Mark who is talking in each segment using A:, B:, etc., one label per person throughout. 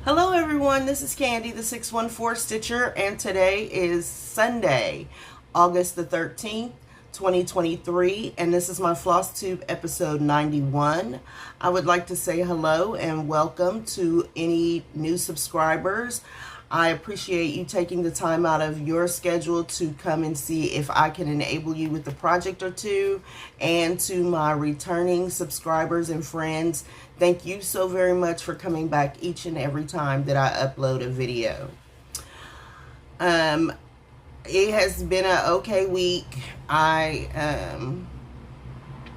A: Hello everyone, this is Candy, the 614 Stitcher, and today is Sunday, August the 13th, 2023, and this is my Flosstube episode 91. I would like to say hello and welcome to any new subscribers. I appreciate you taking the time out of your schedule to come and see if I can enable you with a project or two. And to my returning subscribers and friends, thank you so very much for coming back each and every time that I upload a video. It has been an okay week. I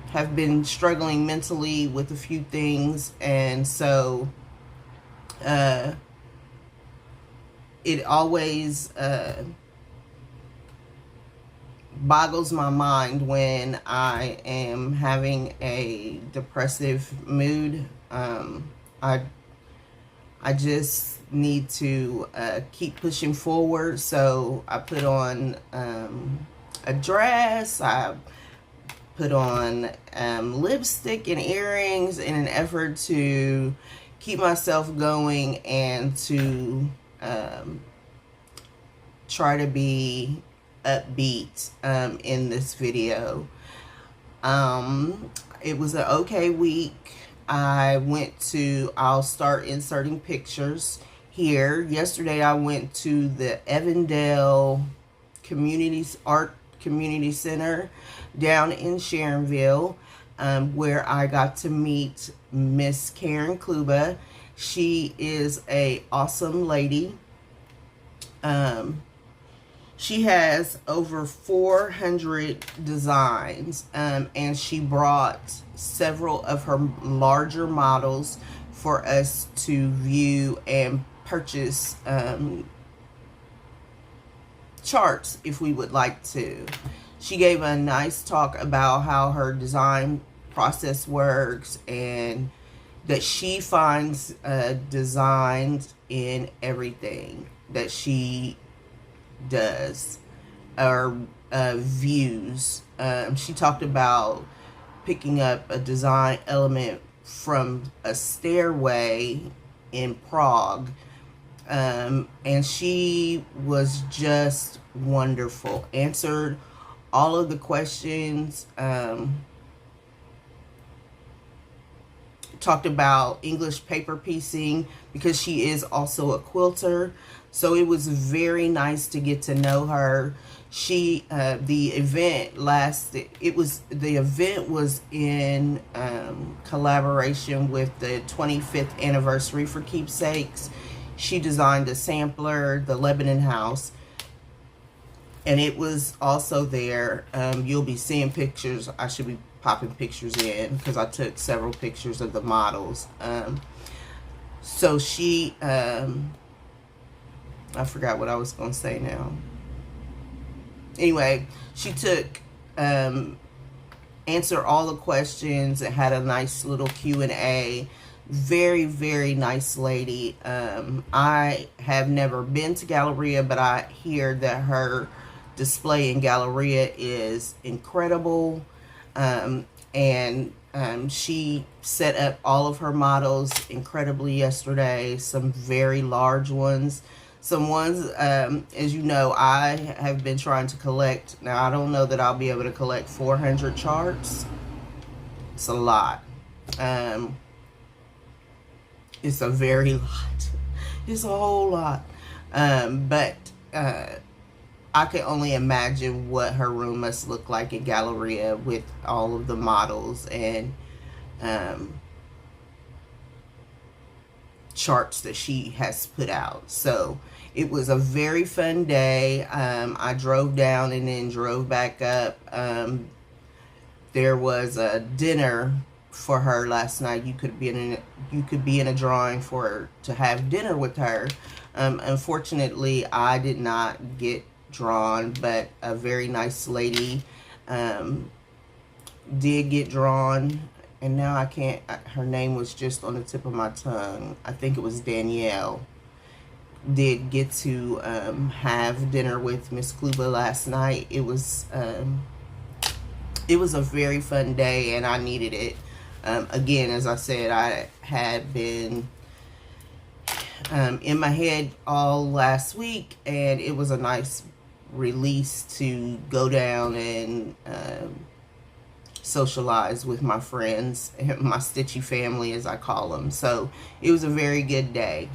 A: have been struggling mentally with a few things, and so it always boggles my mind when I am having a depressive mood. I just need to keep pushing forward. So I put on a dress. I put on lipstick and earrings in an effort to keep myself going and to try to be upbeat in this video. It was an okay week. I'll start inserting pictures here. Yesterday I went to the Evandale Art Community Center down in Sharonville, where I got to meet Miss Karen Kluba. She is an awesome lady. She has over 400 designs, and she brought several of her larger models for us to view and purchase charts if we would like to. She gave a nice talk about how her design process works, and that she finds designs in everything that she does or views. She talked about picking up a design element from a stairway in Prague, and she was just wonderful. Answered all of the questions. Talked about English paper piecing because she is also a quilter. So it was very nice to get to know her. The event was in collaboration with the 25th anniversary for Keepsakes. She designed a sampler, the Lebanon House, and it was also there. You'll be seeing pictures. I should be popping pictures in because I took several pictures of the models. So she, I forgot what I was going to say now. Anyway, she took, answered all the questions and had a nice little Q&A. Very, very nice lady. I have never been to Galleria, but I hear that her display in Galleria is incredible. She set up all of her models incredibly yesterday. Some very large ones. Some ones, as you know, I have been trying to collect. Now, I don't know that I'll be able to collect 400 charts. It's a lot. It's a very lot. It's a whole lot. But I can only imagine what her room must look like in Galleria with all of the models and charts that she has put out. So it was a very fun day. I drove down and then drove back up. There was a dinner for her last night. You could be in a drawing for her to have dinner with her. Unfortunately, I did not get drawn, but a very nice lady did get drawn, and now I can't, her name was just on the tip of my tongue. I think it was Danielle. Did get to have dinner with Miss Kluba last night. It was a very fun day, and I needed it. Again, as I said, I had been in my head all last week, and it was a nice release to go down and socialize with my friends, my Stitchy family as I call them. So it was a very good day.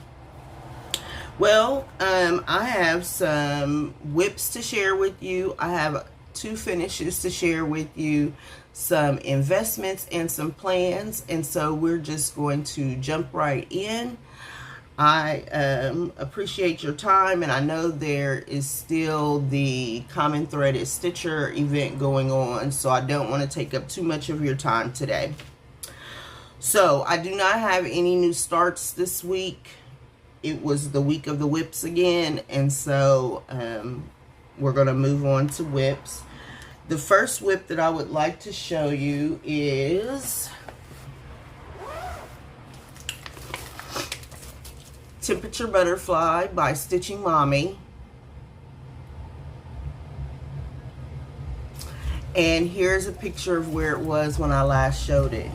A: Well, I have some WIPs to share with you. I have 2 finishes to share with you, some investments and some plans, and so we're just going to jump right in. I appreciate your time, and I know there is still the Common Threaded Stitcher event going on, so I don't want to take up too much of your time today. So I do not have any new starts this week. It was the week of the WIPs again, and so we're going to move on to WIPs. The first WIP that I would like to show you is Temperature Butterfly by Stitching Mommy. And here's a picture of where it was when I last showed it.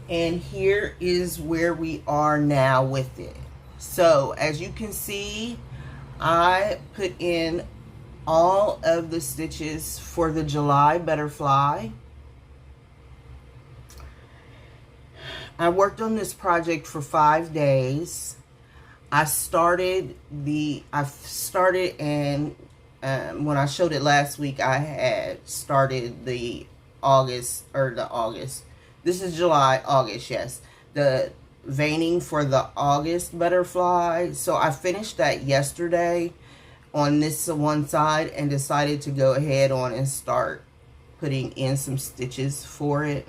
A: And here is where we are now with it. So as you can see, I put in all of the stitches for the July butterfly. I worked on this project for 5 days. I started and when I showed it last week, I had started the August. This is July, August, yes. The veining for the August butterfly. So I finished that yesterday on this one side and decided to go ahead on and start putting in some stitches for it.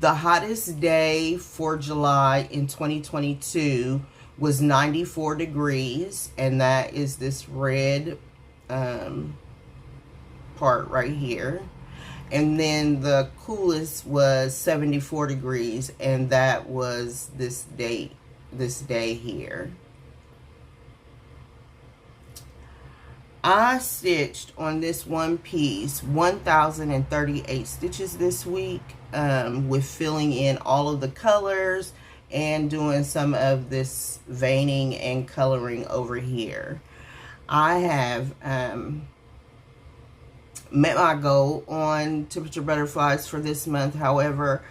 A: The hottest day for July in 2022 was 94 degrees, and that is this red part right here. And then the coolest was 74 degrees, and that was this day here. I stitched on this one piece 1,038 stitches this week, with filling in all of the colors and doing some of this veining and coloring over here. I have met my goal on Temperature Butterflies for this month. However,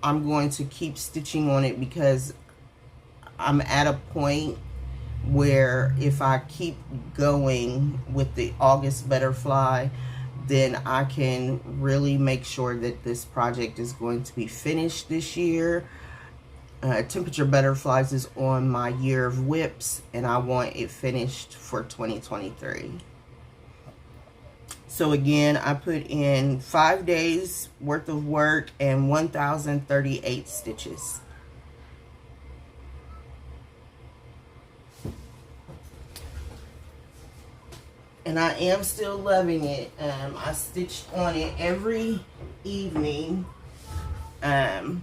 A: I'm going to keep stitching on it because I'm at a point where if I keep going with the August butterfly, then I can really make sure that this project is going to be finished this year. Temperature Butterflies is on my year of WIPs, and I want it finished for 2023. So again, I put in 5 days worth of work and 1,038 stitches. And I am still loving it. I stitched on it every evening. I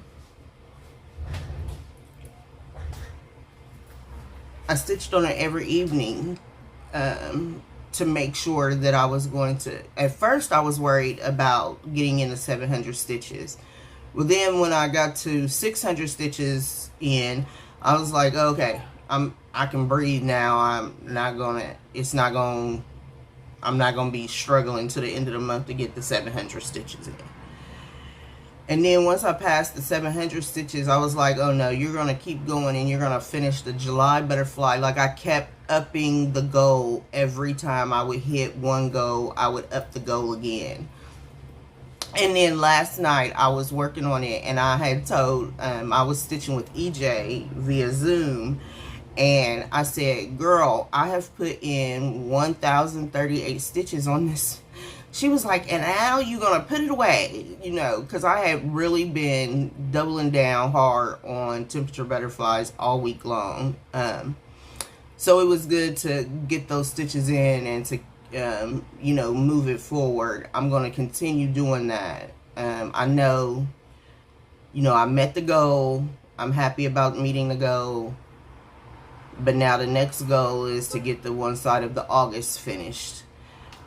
A: stitched on it every evening to make sure that I was going to... At first, I was worried about getting into 700 stitches. Well, then when I got to 600 stitches in, I was like, okay, I can breathe now. I'm not gonna be struggling to the end of the month to get the 700 stitches in. And then once I passed the 700 stitches, I was like, oh no, you're going to keep going and you're going to finish the July butterfly. Like, I kept upping the goal. Every time I would hit one goal, I would up the goal again. And then last night, I was working on it, and I had told, I was stitching with EJ via Zoom, and I said, girl, I have put in 1,038 stitches on this. She was like, and how you gonna put it away? You know, because I had really been doubling down hard on Temperature Butterflies all week long. So it was good to get those stitches in and to, you know, move it forward. I'm going to continue doing that. I know, you know, I met the goal. I'm happy about meeting the goal. But now the next goal is to get the one side of the August finished.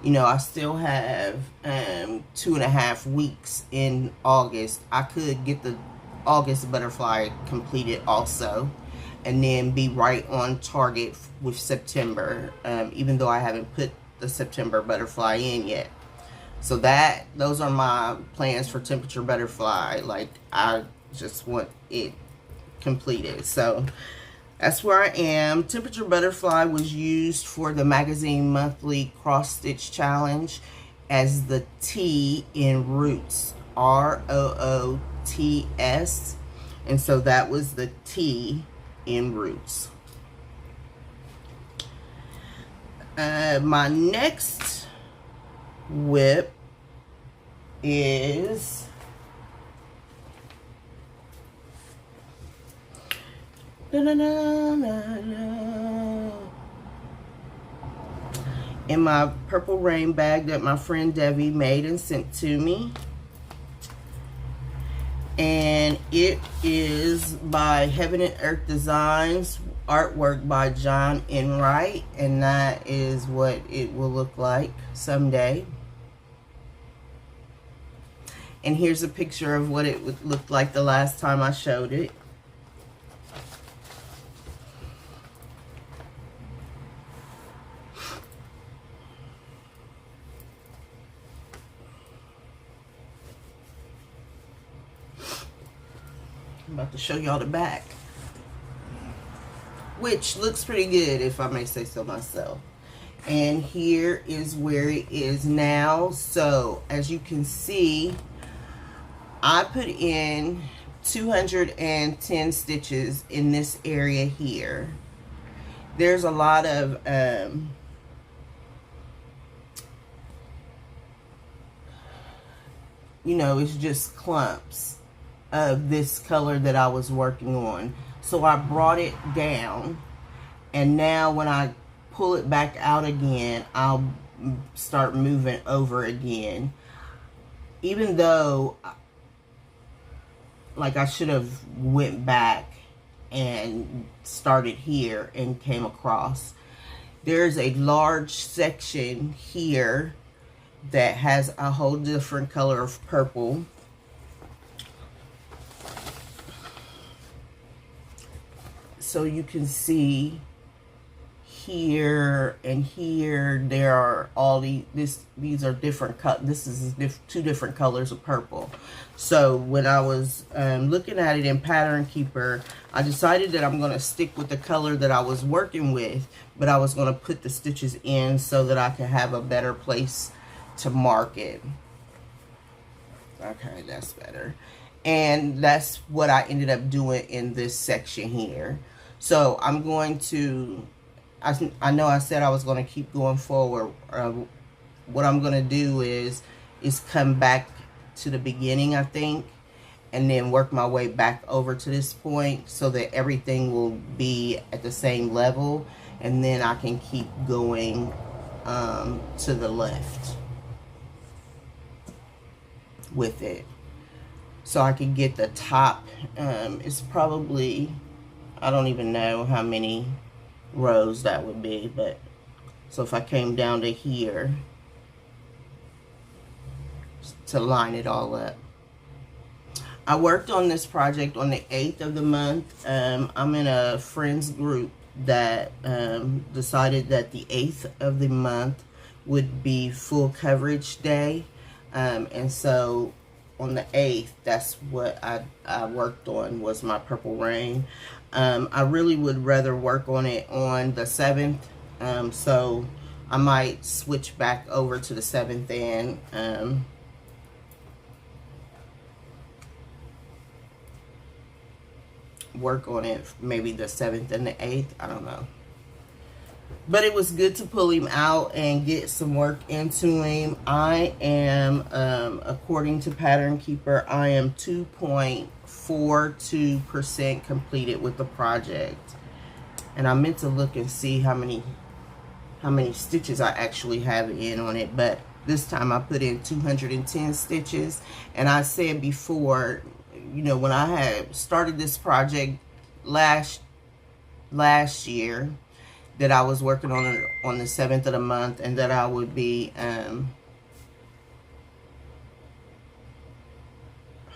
A: you know, I still have 2.5 weeks in August. I could get the August butterfly completed also, and then be right on target with September, even though I haven't put the September butterfly in yet. So those are my plans for temperature butterfly. Like, I just want it completed. So that's where I am. Temperature butterfly was used for the magazine monthly cross stitch challenge as the T in roots, ROOTS, and so that was the T in roots. My next whip is in my purple rain bag that my friend Debbie made and sent to me. And it is by Heaven and Earth Designs, artwork by John Enright, and that is what it will look like someday. And here's a picture of what it would look like the last time I showed it. I'm about to show y'all the back, which looks pretty good, if I may say so myself. And here is where it is now. So as you can see, I put in 210 stitches in this area here. There's a lot of you know, it's just clumps of this color that I was working on. So I brought it down, and now when I pull it back out again, I'll start moving over again. Even though, like, I should have went back and started here and came across. There's a large section here that has a whole different color of purple. So you can see here and here, there are all these are different this is two different colors of purple. So when I was looking at it in Pattern Keeper, I decided that I'm going to stick with the color that I was working with, but I was going to put the stitches in so that I could have a better place to mark it. Okay, that's better. And that's what I ended up doing in this section here. So I'm going to, I know I said I was going to keep going forward. What I'm going to do is come back to the beginning, I think, and then work my way back over to this point so that everything will be at the same level, and then I can keep going to the left with it. So I can get the top, it's probably, I don't even know how many rows that would be, but so if I came down to here to line it all up. I worked on this project on the 8th of the month. I'm in a friends group that decided that the 8th of the month would be full coverage day, and so on the 8th, that's what I worked on, was my Purple Rain. I really would rather work on it on the 7th, so I might switch back over to the 7th and work on it maybe the 7th and the 8th, I don't know. But it was good to pull him out and get some work into him. I am, according to Pattern Keeper, I am 2.42% completed with the project. And I meant to look and see how many stitches I actually have in on it. But this time I put in 210 stitches. And I said before, you know, when I had started this project last year, that I was working on the 7th of the month, and that I would be,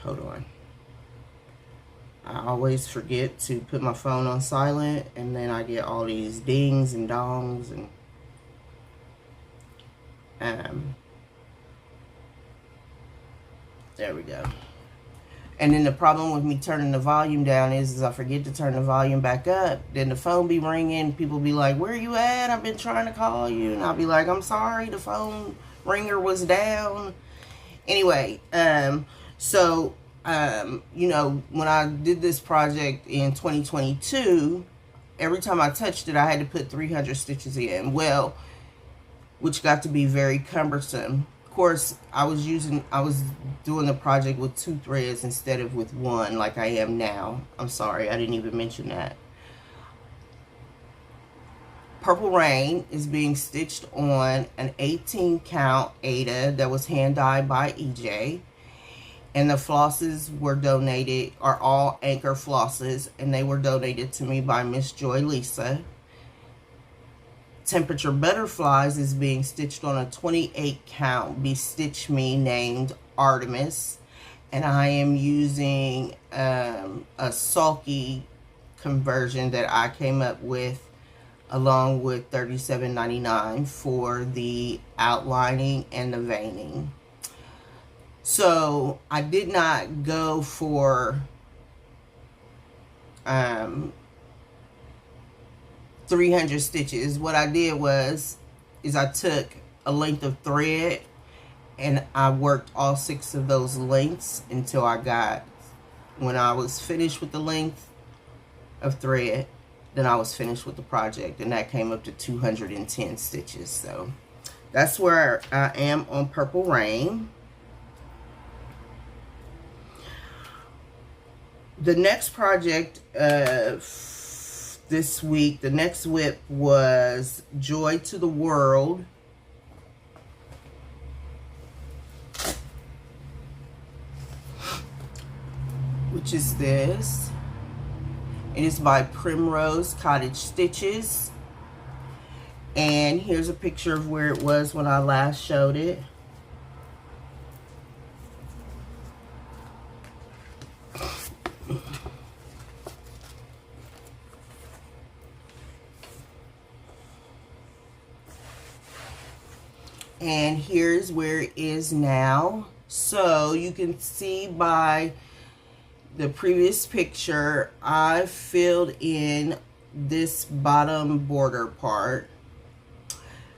A: hold on. I always forget to put my phone on silent, and then I get all these dings and dongs, and there we go. And then the problem with me turning the volume down is I forget to turn the volume back up. Then the phone be ringing. People be like, where you at? I've been trying to call you. And I'll be like, I'm sorry, the phone ringer was down. Anyway, so, you know, when I did this project in 2022, every time I touched it, I had to put 300 stitches in. Well, which got to be very cumbersome. Of course, I was doing the project with 2 threads instead of with 1 like I am now. I'm sorry, I didn't even mention that. Purple Rain is being stitched on an 18 count Ada that was hand dyed by EJ. And the flosses were donated, are all Anchor flosses, and they were donated to me by Miss Joy Lisa. Temperature Butterflies is being stitched on a 28 count Be Stitch Me named Artemis, and I am using a sulky conversion that I came up with along with $37.99 for the outlining and the veining. So I did not go for 300 stitches. What I did is I took a length of thread and I worked all 6 of those lengths until when I was finished with the length of thread, then I was finished with the project, and that came up to 210 stitches. So that's where I am on Purple Rain. The next project this week, the next WIP was Joy to the World. Which is this. It is by Primrose Cottage Stitches. And here's a picture of where it was when I last showed it. And here's where it is now. So you can see by the previous picture, I filled in this bottom border part.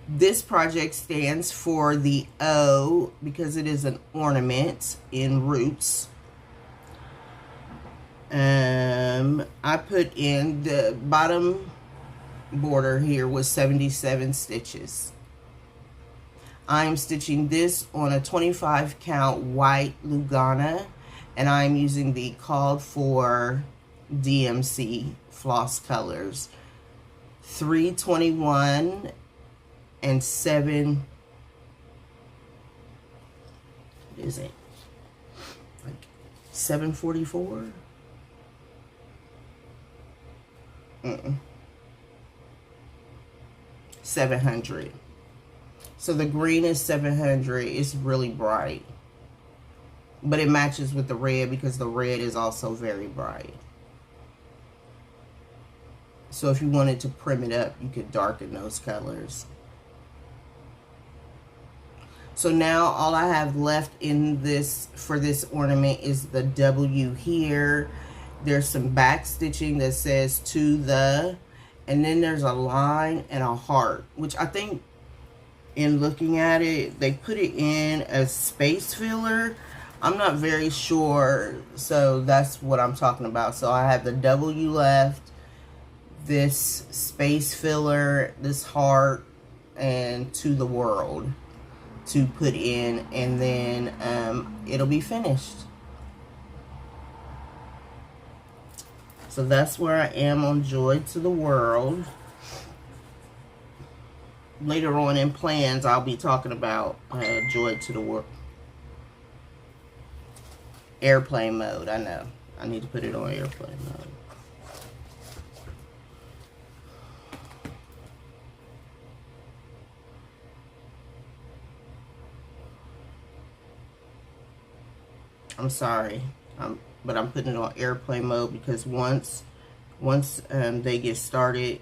A: This project stands for the O because it is an ornament in roots. I put in the bottom border here was 77 stitches. I'm stitching this on a 25 count white Lugana, and I'm using the called for DMC floss colors 321 and 7. What is it? Like 744? 700. So the green is 700. It's really bright. But it matches with the red because the red is also very bright. So if you wanted to prim it up, you could darken those colors. So now all I have left in this, for this ornament, is the W here. There's some back stitching that says to the, and then there's a line and a heart, which I think in looking at it, they put it in as space filler. I'm not very sure, so that's what I'm talking about. So I have the W left, this space filler, this heart, and to the world to put in, and then it'll be finished. So that's where I am on Joy to the World. Later on in plans, I'll be talking about Joy to the World. Airplane mode, I know. I need to put it on airplane mode. I'm sorry, but I'm putting it on airplane mode because once they get started,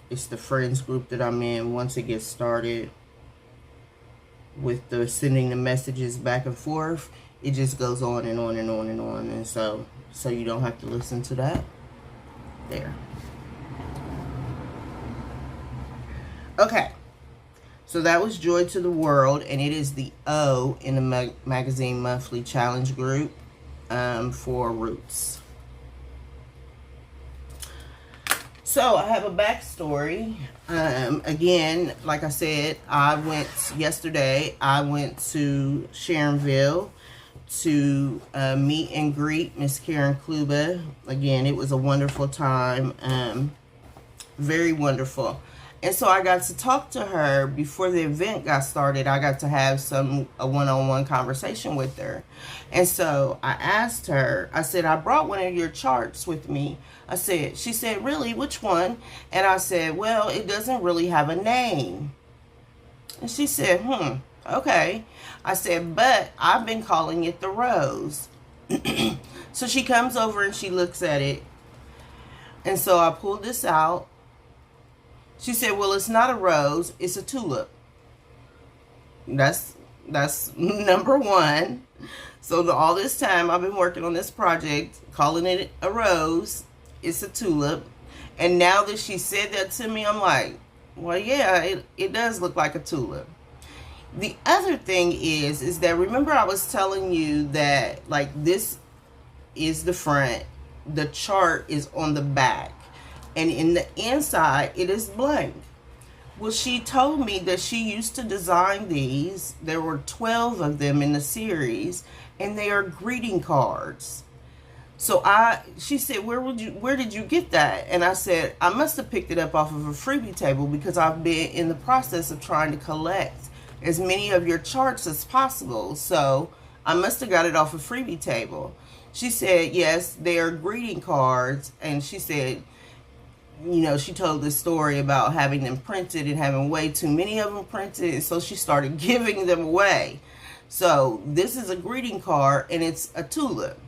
A: it's the friends group that I'm in. Once it gets started with the sending the messages back and forth, it just goes on and on and on and on. And so you don't have to listen to that. There. Okay. So that was Joy to the World, and it is the O in the Magazine Monthly Challenge group for Roots. So I have a backstory. Again, like I said, yesterday I went to Sharonville to meet and greet Miss Karen Kluba. Again, it was a wonderful time, very wonderful. And so I got to talk to her before the event got started. I got to have a one-on-one conversation with her. And so I asked her, I said, I brought one of your charts with me. She said, really, which one? And I said, well, it doesn't really have a name. And she said, okay. I said, but I've been calling it the Rose. So she comes over and she looks at it. And so I pulled this out. She said, well, it's not a rose, it's a tulip. That's number one. So all this time I've been working on this project, calling it a rose, it's a tulip. And now that she said that to me, I'm like, well, yeah, it does look like a tulip. The other thing is that, remember I was telling you that, like, this is the front, the chart is on the back. And in the inside, it is blank. Well, she told me that she used to design these. There were 12 of them in the series, and they are greeting cards. So she said, where did you get that? And I said, I must have picked it up off of a freebie table because I've been in the process of trying to collect as many of your charts as possible. So I must have got it off a freebie table. She said, yes, they are greeting cards. And she said, she told this story about having them printed and having way too many of them printed. And so she started giving them away. So this is a greeting card and it's a tulip.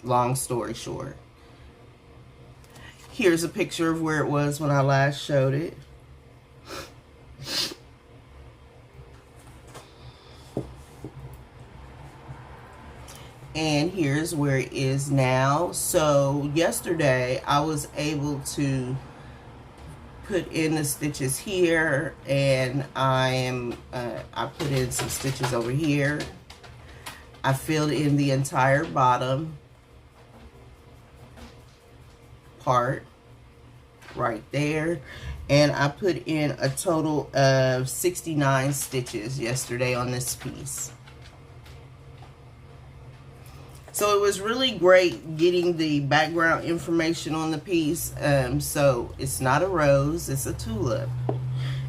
A: Long story short. Here's a picture of where it was when I last showed it. And here's where it is now. So yesterday I was able to put in the stitches here, and I put in some stitches over here. I filled in the entire bottom part right there, and I put in a total of 69 stitches yesterday on this piece. So it was really great getting the background information on the piece. So it's not a rose, it's a tulip.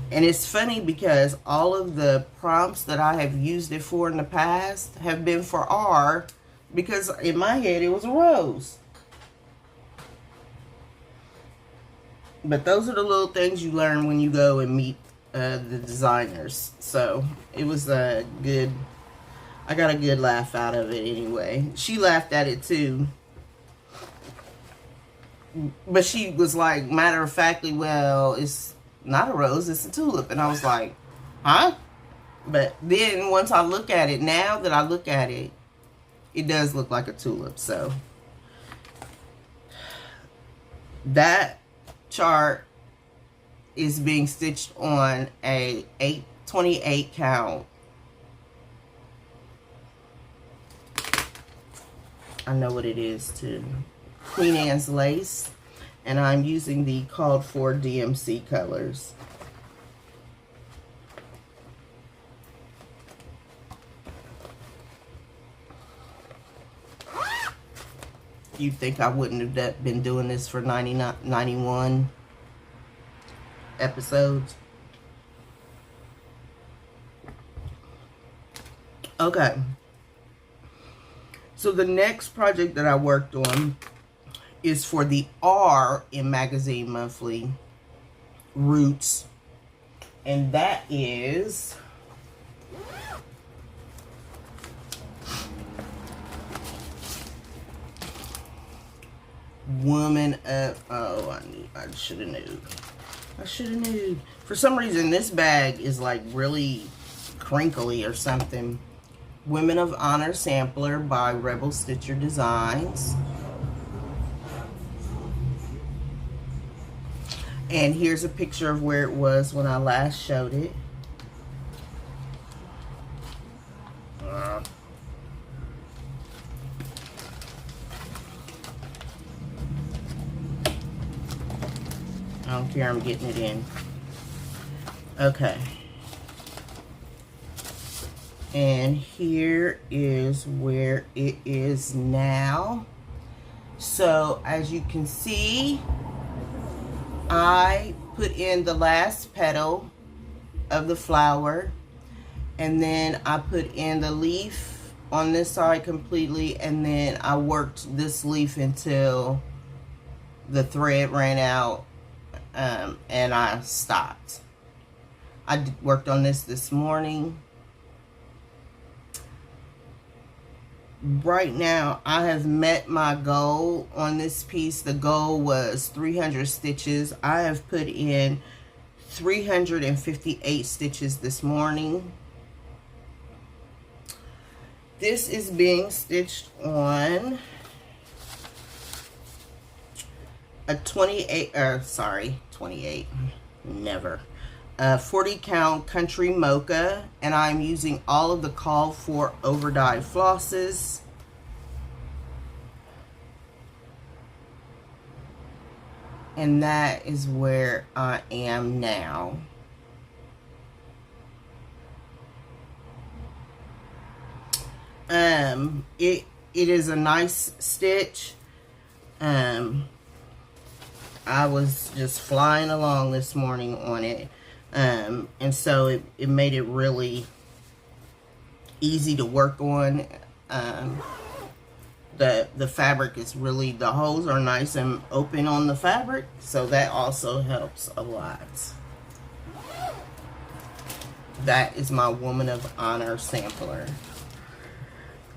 A: And it's funny because all of the prompts that I have used it for in the past have been for R, because in my head it was a rose. But those are the little things you learn when you go and meet the designers. So it was a good... I got a good laugh out of it anyway. She laughed at it too. But she was like, matter of factly, well, it's not a rose, it's a tulip. And I was like, huh? But then once I look at it, now that I look at it, it does look like a tulip. So that chart is being stitched on a 28 count. I know what it is too. Queen Anne's lace, and I'm using the called for DMC colors. You'd think I wouldn't have been doing this for 91 episodes. Okay. So the next project that I worked on is for the R in Magazine Monthly Roots. And that is woman of, oh, I should have knew. I should have knew. For some reason, this bag is like really crinkly or something. Women of Honor Sampler by Rebel Stitcher Designs. And here's a picture of where it was when I last showed it. I don't care, I'm getting it in. Okay. And here is where it is now. So as you can see, I put in the last petal of the flower, and then I put in the leaf on this side completely, and then I worked this leaf until the thread ran out, and I stopped. I worked on this morning. Right now, I have met my goal on this piece. The goal was 300 stitches. I have put in 358 stitches this morning. This is being stitched on a 28, never. 40 count country mocha, and I'm using all of the called for over dyed flosses. And that is where I am now. It is a nice stitch. I was just flying along this morning on it. And so it made it really easy to work on. The fabric is really, the holes are nice and open on the fabric, so that also helps a lot. That is my Woman of Honor sampler.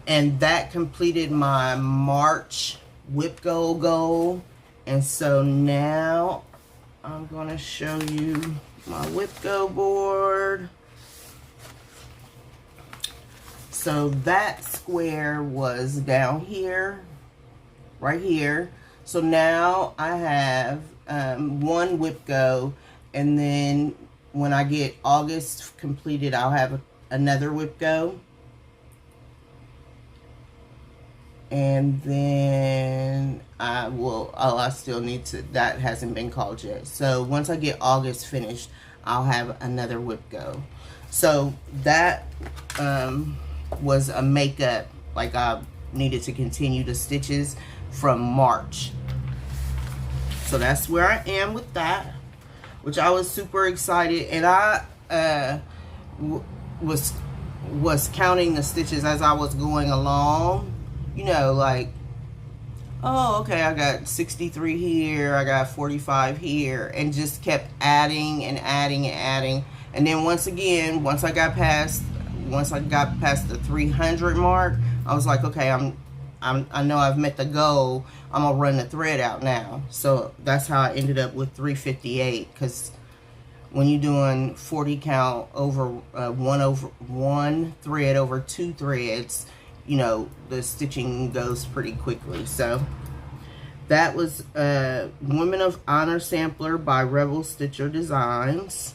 A: And that completed my March WIPGO goal. And so now I'm going to show you my WIPGO board. So that square was down here, right here. So now I have one WIPGO, and then when I get August completed, I'll have another WIPGO. And then I will, I still need to, that hasn't been called yet. So once I get August finished, I'll have another WIPGO. So that was a makeup, like I needed to continue the stitches from March. So that's where I am with that, which I was super excited. And I was counting the stitches as I was going along. You know, like, oh, okay, I got 63 here, I got 45 here, and just kept adding and adding and adding. And then once again, once I got past the 300 mark, I was like, okay, I know I've met the goal. I'm gonna run the thread out now. So that's how I ended up with 358, because when you're doing 40 count over one thread over two threads, you know, the stitching goes pretty quickly. So that was Women of Honor sampler by Rebel Stitcher Designs.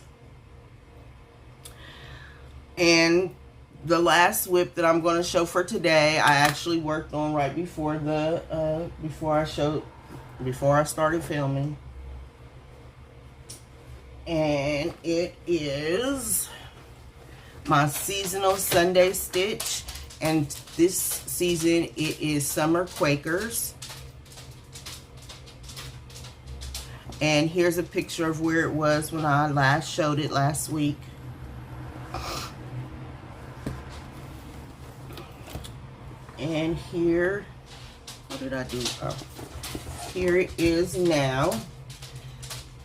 A: And the last WIP that I'm going to show for today, I actually worked on right before the before I started filming. And it is my seasonal Sunday stitch. And this season, it is Summer Quakers. And here's a picture of where it was when I last showed it last week. And here, what did I do? Oh, here it is now.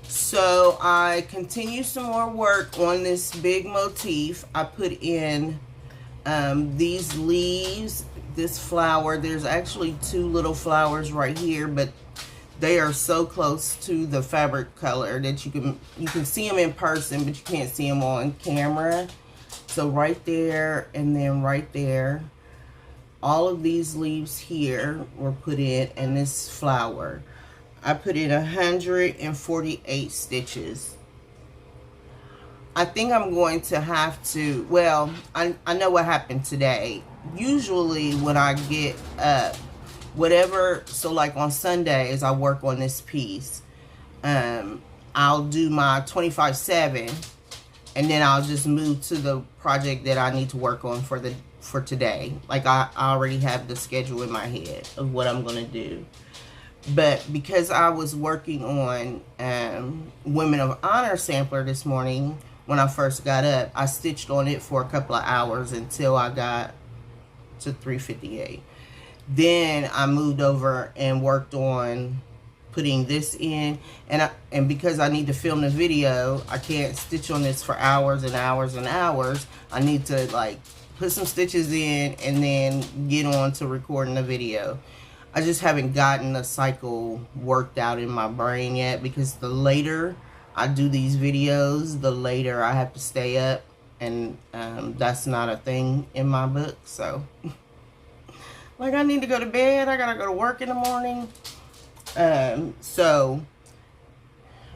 A: So I continue some more work on this big motif. I put in these leaves, this flower. There's actually two little flowers right here, but They are so close to the fabric color that you can see them in person, but you can't see them on camera. So right there and then right there, all of these leaves here were put in, and this flower. I put in 148 stitches. I think I'm going to have to, well, I know what happened today. Usually when I get up, whatever, so like on Sundays, I work on this piece. I'll do my 25/7, and then I'll just move to the project that I need to work on for today. Like I already have the schedule in my head of what I'm going to do. But because I was working on Women of Honor sampler this morning, when I first got up, I stitched on it for a couple of hours until I got to 358. Then I moved over and worked on putting this in, and because I need to film the video, I can't stitch on this for hours and hours and hours. I need to like put some stitches in and then get on to recording the video. I just haven't gotten the cycle worked out in my brain yet, because the later I do these videos, the later I have to stay up, and that's not a thing in my book. So like I need to go to bed, I gotta go to work in the morning. So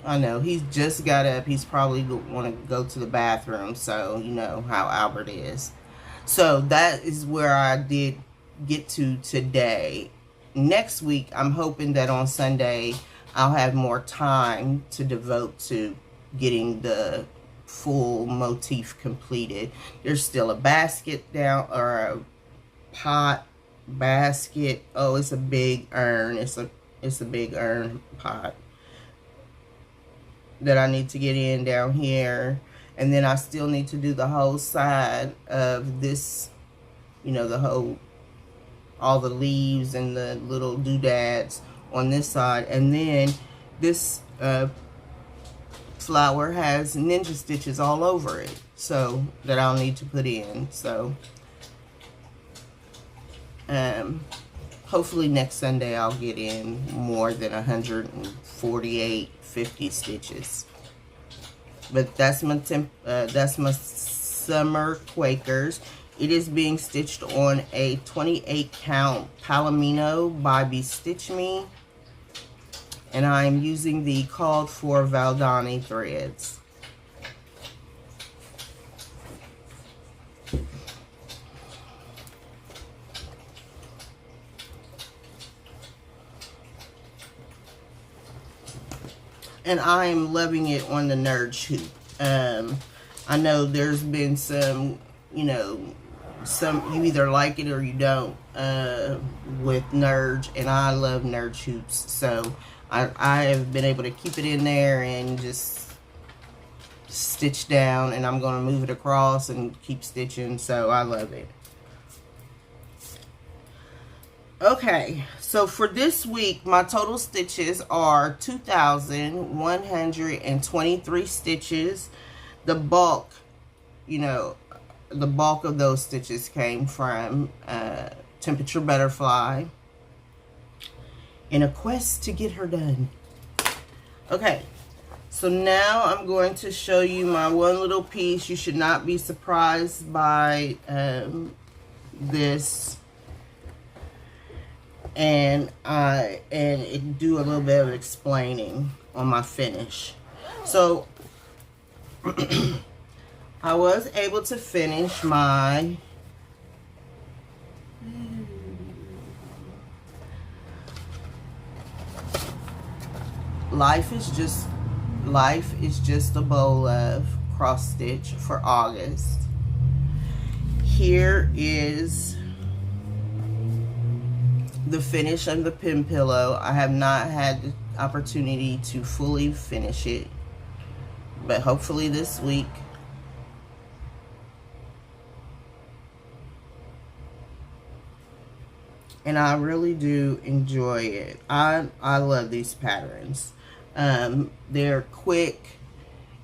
A: I know he's just got up, he's probably want to go to the bathroom, so you know how Albert is. So that is where I did get to today. Next week, I'm hoping that on Sunday I'll have more time to devote to getting the full motif completed. There's still a basket down, or a pot basket. Oh, it's a big urn. It's a big urn pot that I need to get in down here. And then I still need to do the whole side of this, you know, the whole, all the leaves and the little doodads on this side. And then this flower has ninja stitches all over it, so that I'll need to put in. So hopefully next Sunday I'll get in more than 148, 50 stitches. But that's my summer Quakers. It is being stitched on a 28 count Palomino by Stitch Me, and I'm using the called for Valdani threads. And I'm loving it on the Nurge hoop. I know there's been some, you know, you either like it or you don't with Nurge, and I love Nurge hoops. So I have been able to keep it in there and just stitch down, and I'm going to move it across and keep stitching. So I love it. Okay, so for this week, my total stitches are 2,123 stitches. The bulk, you know, the bulk of those stitches came from Temperature Butterfly in a quest to get her done. Okay, so now I'm going to show you my one little piece. You should not be surprised by this. And do a little bit of explaining on my finish. So I was able to finish my Life is just a bowl of cross stitch for August. Here is the finish of the pin pillow. I have not had the opportunity to fully finish it, but hopefully this week. And I really do enjoy it. I love these patterns. They're quick.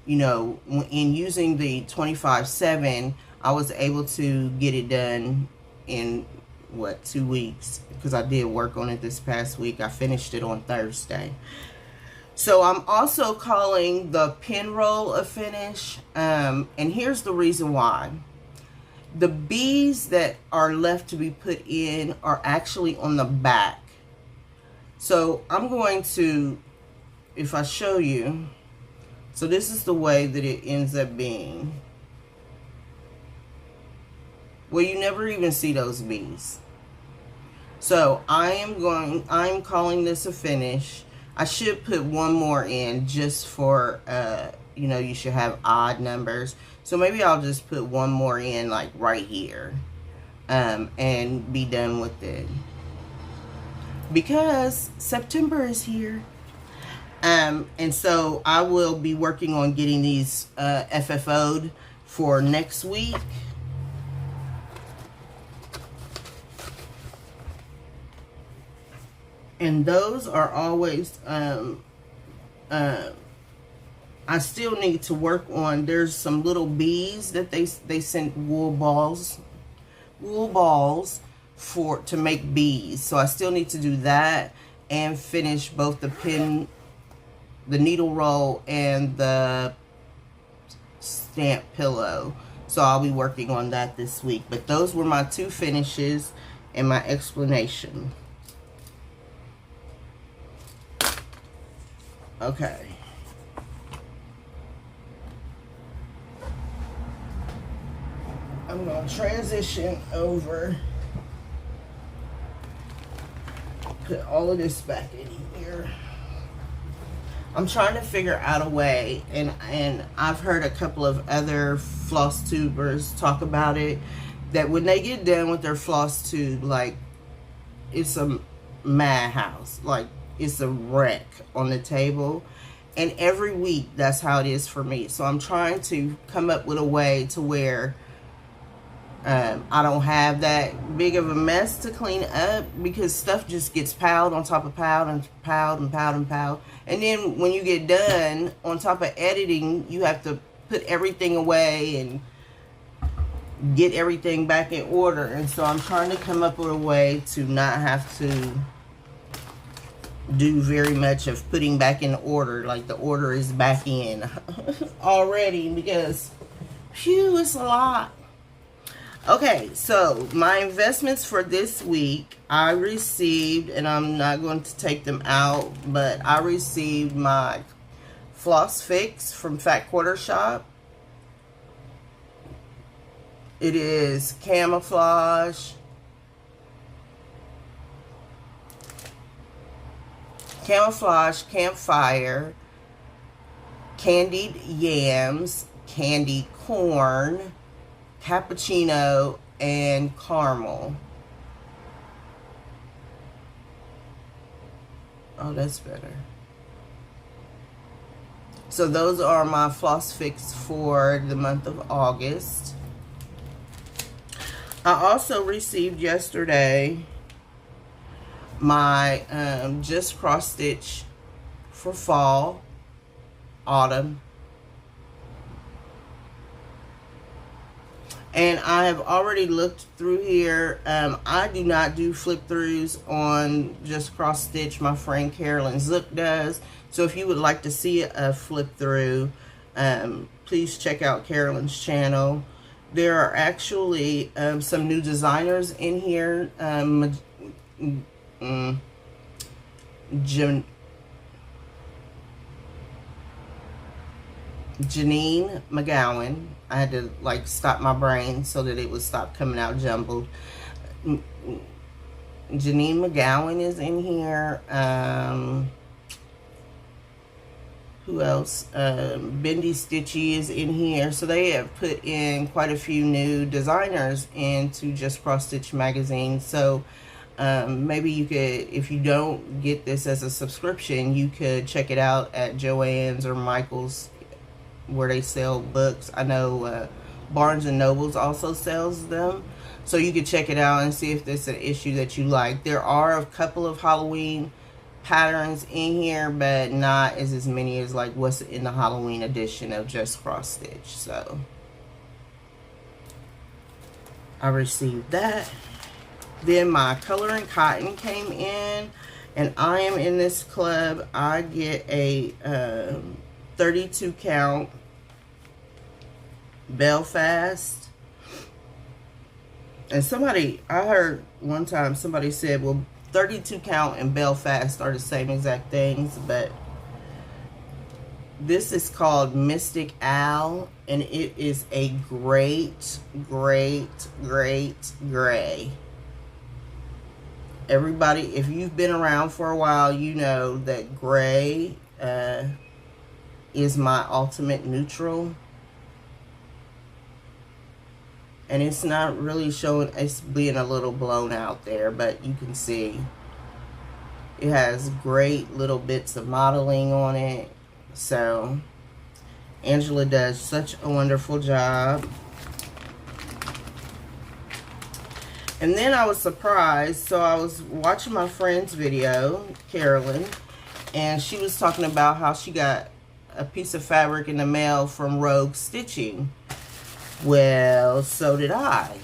A: You know, in using the 25/7, I was able to get it done in what, 2 weeks, because I did work on it this past week. I finished it on Thursday. So I'm also calling the pin roll a finish, and here's the reason why. The bees that are left to be put in are actually on the back. So I'm going to, if I show you, so this is the way that it ends up being. Well, you never even see those bees. So I'm calling this a finish. I should put one more in just for, you know, you should have odd numbers. So maybe I'll just put one more in, like right here, and be done with it. Because September is here. And so I will be working on getting these FFO'd for next week. And those are always, I still need to work on, there's some little bees that they sent wool balls to make bees. So I still need to do that and finish both the pin, the needle roll, and the stamp pillow. So I'll be working on that this week. But those were my 2 finishes and my explanation. Okay. I'm going to transition over. Put all of this back in here. I'm trying to figure out a way, and I've heard a couple of other floss tubers talk about it, that when they get done with their floss tube, like, it's a madhouse. Like, it's a wreck on the table. And every week, that's how it is for me. So I'm trying to come up with a way to where I don't have that big of a mess to clean up, because stuff just gets piled on top of piled and piled and piled and piled. And then when you get done, on top of editing, you have to put everything away and get everything back in order. And so I'm trying to come up with a way to not have to do very much of putting back in order. Like, the order is back in already, because phew, it's a lot. Okay, so my investments for this week, I received, and I'm not going to take them out, but I received my Floss Fix from Fat Quarter Shop. It is camouflage, campfire, candied yams, candied corn, cappuccino, and caramel. Oh, that's better. So those are my floss fix for the month of August. I also received yesterday my just cross stitch for fall, autumn. And I have already looked through here. I do not do flip throughs on just cross stitch. My friend Carolyn Zook does. So if you would like to see a flip through, please check out Carolyn's channel. There are actually some new designers in here. Janine McGowan. I had to like stop my brain so that it would stop coming out jumbled. Janine McGowan is in here. Who else? Bendy Stitchy is in here. So they have put in quite a few new designers into Just Cross Stitch magazine. So maybe you could, if you don't get this as a subscription, you could check it out at Joann's or Michael's, where they sell books. I know Barnes and Nobles also sells them. So you could check it out and see if this is an issue that you like. There are a couple of Halloween patterns in here, but not as many as like what's in the Halloween edition of Just Cross Stitch. So I received that. Then my Coloring Cotton came in, and I am in this club. I get a 32 count Belfast. And I heard one time somebody said, well, 32 count and Belfast are the same exact things, but this is called Mystic Owl, and it is a great, great, great gray. Everybody, if you've been around for a while, you know that gray is my ultimate neutral. And it's not really showing, it's being a little blown out there, but you can see it has great little bits of modeling on it. So Angela does such a wonderful job. And then I was surprised. So I was watching my friend's video, Carolyn, and she was talking about how she got a piece of fabric in the mail from Rogue Stitching. Well, so did I.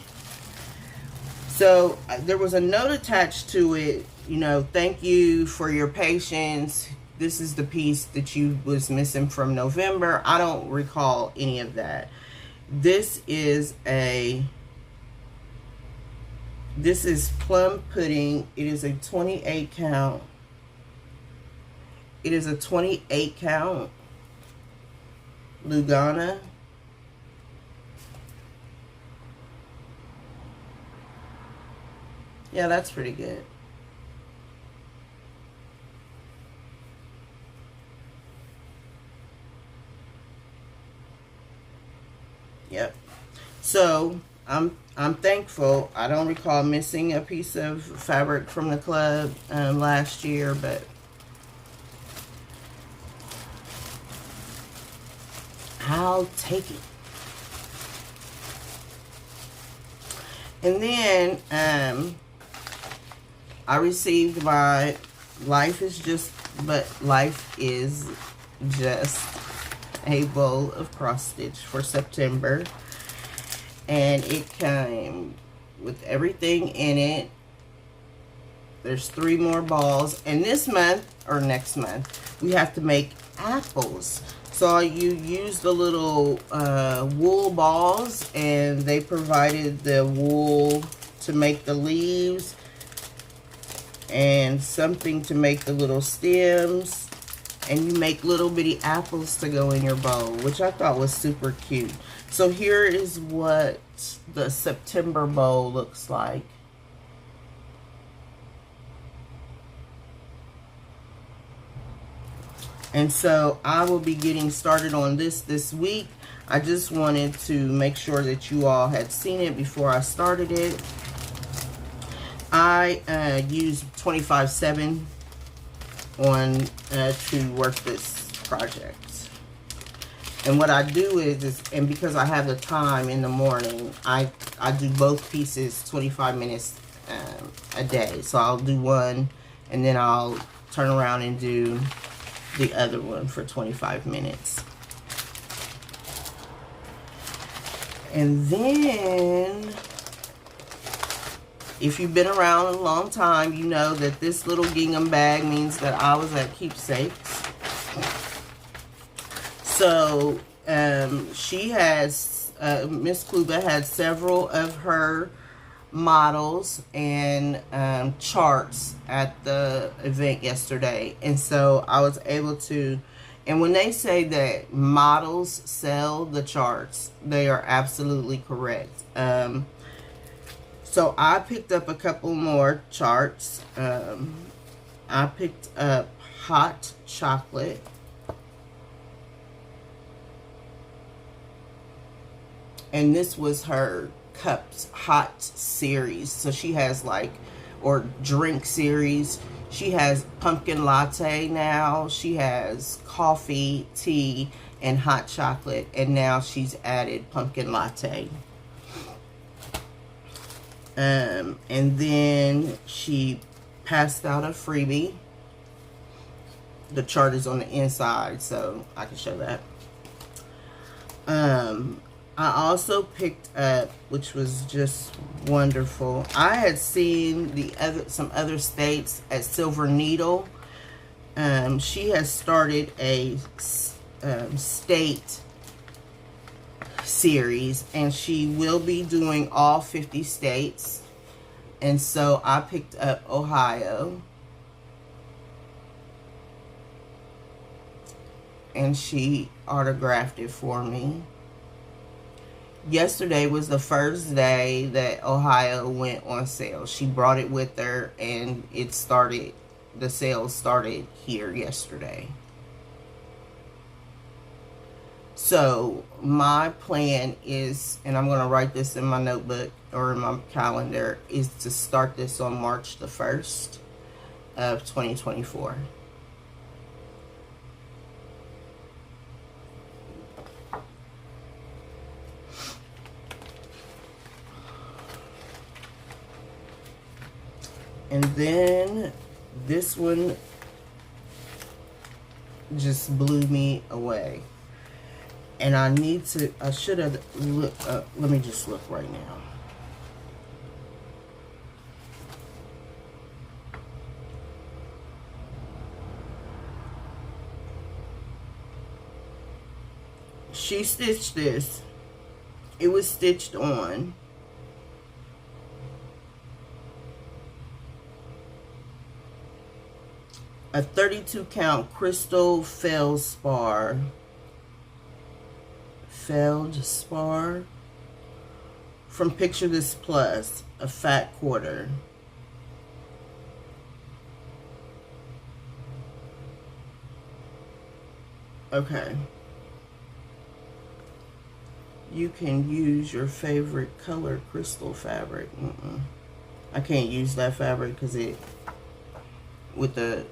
A: So there was a note attached to it, you know, thank you for your patience. This is the piece that you was missing from November. I don't recall any of that. This is Plum Pudding. It is a 28 count. It is a 28 count Lugana. Yeah, that's pretty good. Yep. So I'm thankful. I don't recall missing a piece of fabric from the club last year, but I'll take it. And then I received my Life is Just a bowl of cross stitch for September, and it came with everything in it. There's 3 more balls, and this month or next month we have to make apples. So you use the little wool balls, and they provided the wool to make the leaves and something to make the little stems. And you make little bitty apples to go in your bowl, which I thought was super cute. So here is what the September bowl looks like. And so I will be getting started on this week. I just wanted to make sure that you all had seen it before I started it. I used 25/7 on to work this project. And what I do is and because I have the time in the morning, I do both pieces 25 minutes a day. So I'll do one, and then I'll turn around and do the other one for 25 minutes. And then, if you've been around a long time, you know that this little gingham bag means that I was at Keepsakes. So, she has, Miss Kluba had several of her models and charts at the event yesterday. And so I was able to, and when they say that models sell the charts, they are absolutely correct. So I picked up a couple more charts. I picked up Hot Chocolate. And this was her cups hot series. So she has or drink series. She has pumpkin latte now. She has coffee, tea, and hot chocolate. And now she's added pumpkin latte. And then she passed out a freebie. The chart is on the inside, so I can show that. I also picked up, which was just wonderful. I had seen some other states at Silver Needle. She has started a state series, and she will be doing all 50 states. And so I picked up Ohio. And she autographed it for me. Yesterday was the first day that Ohio went on sale. She brought it with her, and the sale started here yesterday. So my plan is, and I'm going to write this in my notebook or in my calendar, is to start this on March the 1st of 2024. And then this one just blew me away. And I should have looked up. Let me just look right now. She stitched this. It was stitched on. A 32 count crystal feldspar from Picture This Plus, a fat quarter. Okay. You can use your favorite color crystal fabric. I can't use that fabric because with the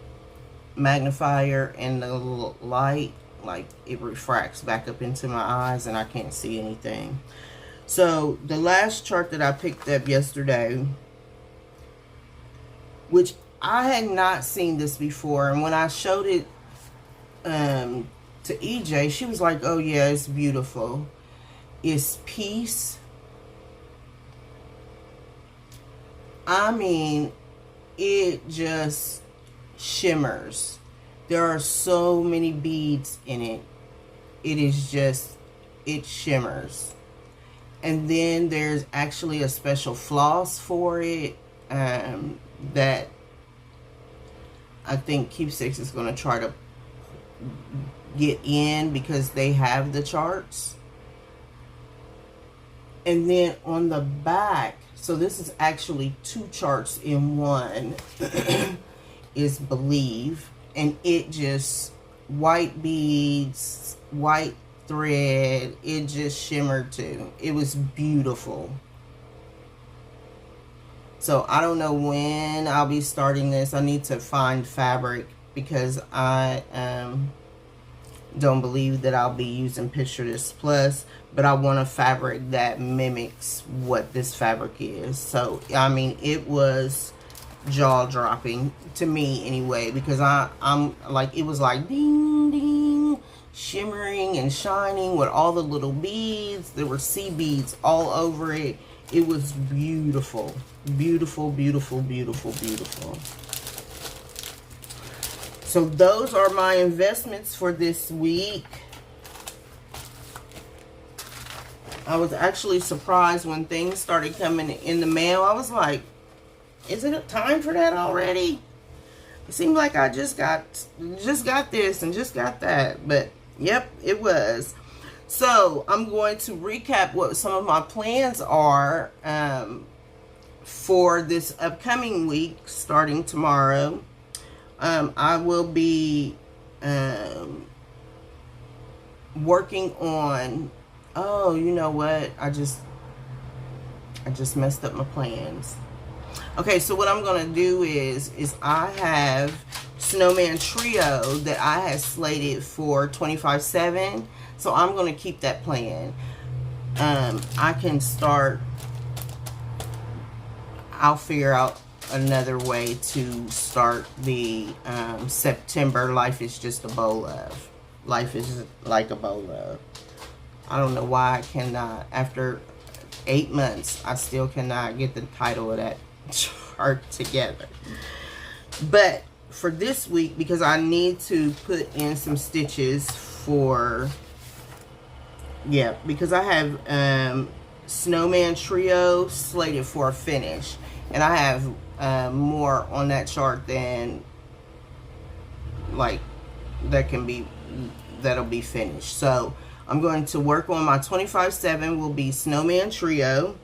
A: magnifier and the light, like, it refracts back up into my eyes and I can't see anything. So the last chart that I picked up yesterday, which I had not seen this before, and when I showed it to EJ, she was like, oh yeah, it's beautiful. It's Peace. I mean, it just shimmers. There are so many beads in it. It shimmers. And then there's actually a special floss for it that I think Keepsakes is going to try to get in because they have the charts. And then on the back, so this is actually 2 charts in one, is Believe. And it just, white beads, white thread, it just shimmered too. It was beautiful. So I don't know when I'll be starting this. I need to find fabric because I don't believe that I'll be using Picture This Plus, but I want a fabric that mimics what this fabric is. So, I mean, it was jaw-dropping to me anyway, because I'm like, it was like ding ding, shimmering and shining with all the little beads. There were sea beads all over it. It was beautiful, beautiful, beautiful, beautiful, beautiful. So those are my investments for this week. I was actually surprised when things started coming in the mail. I was like, is it time for that already? It seemed like I just got this and just got that. But, yep, it was. So, I'm going to recap what some of my plans are for this upcoming week, starting tomorrow. I will be working on... Oh, you know what? I just messed up my plans. Okay, so what I'm going to do is I have Snowman Trio that I had slated for 25/7. So I'm going to keep that plan. I can start, I'll figure out another way to start the September Life is Just a Bowl of. Life is like a bowl of. I don't know why I cannot, after 8 months, I still cannot get the title of that chart together. But for this week, because I need to put in some stitches for, yeah, because I have Snowman Trio slated for a finish. And I have more on that chart than, like, that'll be finished. So I'm going to work on my 25/7 will be Snowman Trio.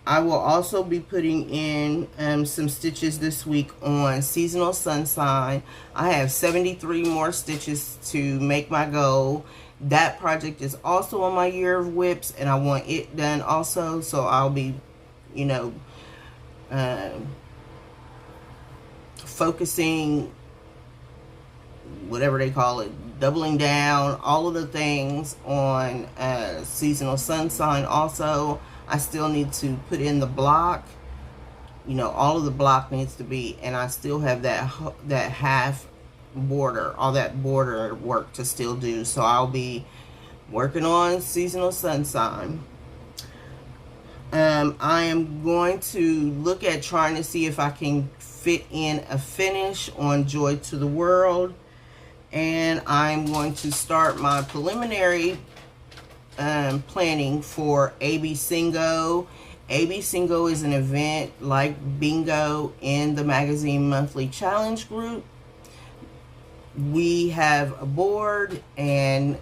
A: I will also be putting in some stitches this week on Seasonal Sunshine. I have 73 more stitches to make my goal. That project is also on my year of WIPs, and I want it done also. So I'll be, you know, focusing, whatever they call it, doubling down, all of the things on Seasonal Sunshine. Also, I still need to put in the block. You know, all of the block needs to be, and I still have that half border, all that border work to still do. So I'll be working on Seasonal Sunshine. I am going to look at trying to see if I can fit in a finish on Joy to the World. And I'm going to start my preliminary planning for AB Singo. AB Singo is an event like bingo in the Magazine Monthly Challenge group. We have a board, and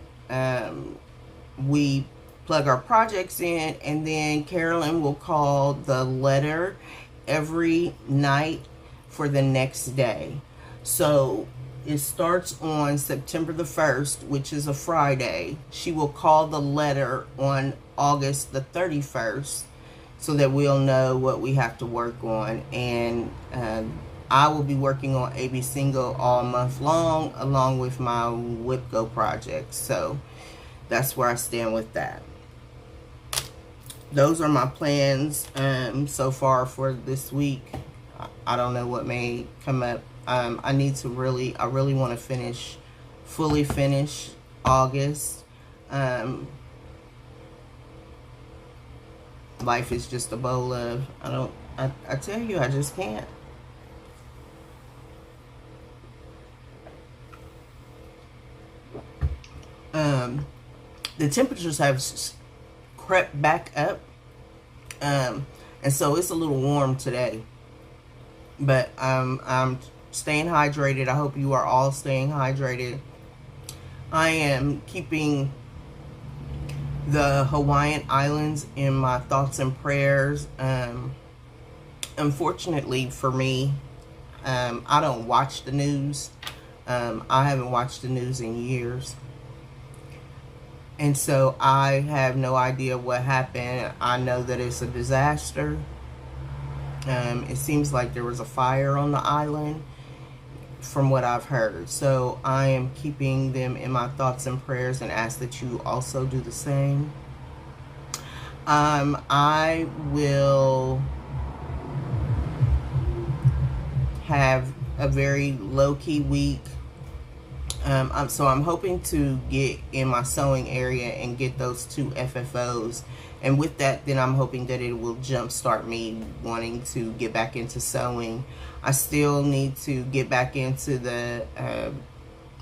A: we plug our projects in, and then Carolyn will call the letter every night for the next day. So it starts on September the 1st, which is a Friday. She will call the letter on August the 31st so that we'll know what we have to work on. And I will be working on AB Single all month long, along with my WIPGO project. So that's where I stand with that. Those are my plans so far for this week. I don't know what may come up. I really want to fully finish August. Life is just a bowl of, I tell you, I just can't. The temperatures have crept back up, and so it's a little warm today, but I'm staying hydrated. I hope you are all staying hydrated. I am keeping the Hawaiian Islands in my thoughts and prayers. Unfortunately for me, I don't watch the news. I haven't watched the news in years. And so I have no idea what happened. I know that it's a disaster. It seems like there was a fire on the island, from what I've heard. So I am keeping them in my thoughts and prayers, and ask that you also do the same. I will have a very low-key week. So I'm hoping to get in my sewing area and get those 2 FFOs. And with that, then I'm hoping that it will jumpstart me wanting to get back into sewing. I still need to get back into the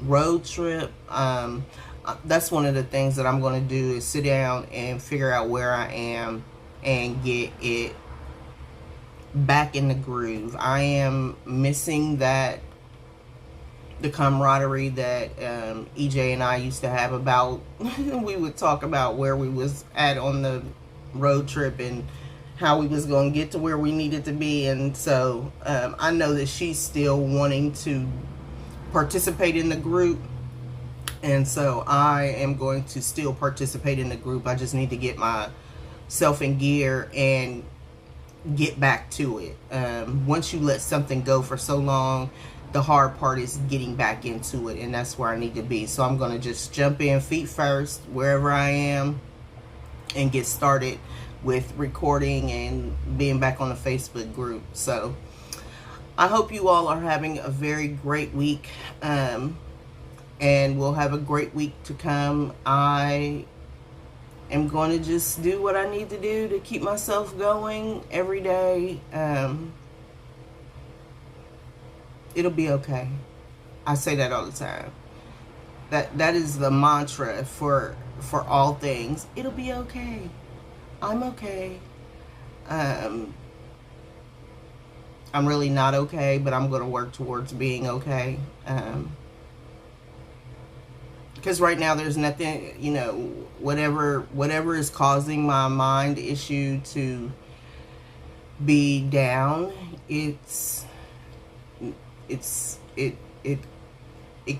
A: road trip. That's one of the things that I'm going to do, is sit down and figure out where I am and get it back in the groove. I am missing the camaraderie that EJ and I used to have about, we would talk about where we was at on the road trip and how we was going to get to where we needed to be. And so I know that she's still wanting to participate in the group, and so I am going to still participate in the group. I just need to get myself in gear and get back to it. Once you let something go for so long, the hard part is getting back into it, and that's where I need to be. So I'm going to just jump in feet first wherever I am and get started with recording and being back on the Facebook group. So I hope you all are having a very great week, and we'll have a great week to come. I am going to just do what I need to do to keep myself going every day. It'll be okay. I say that all the time. That is the mantra for all things. It'll be okay. I'm okay. I'm really not okay, but I'm going to work towards being okay. Because right now there's nothing, you know, whatever is causing my mind issue to be down, it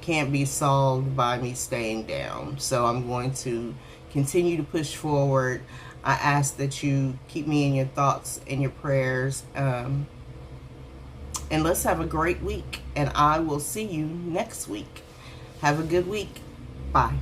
A: can't be solved by me staying down. So I'm going to continue to push forward. I ask that you keep me in your thoughts and your prayers. And let's have a great week. And I will see you next week. Have a good week. Bye.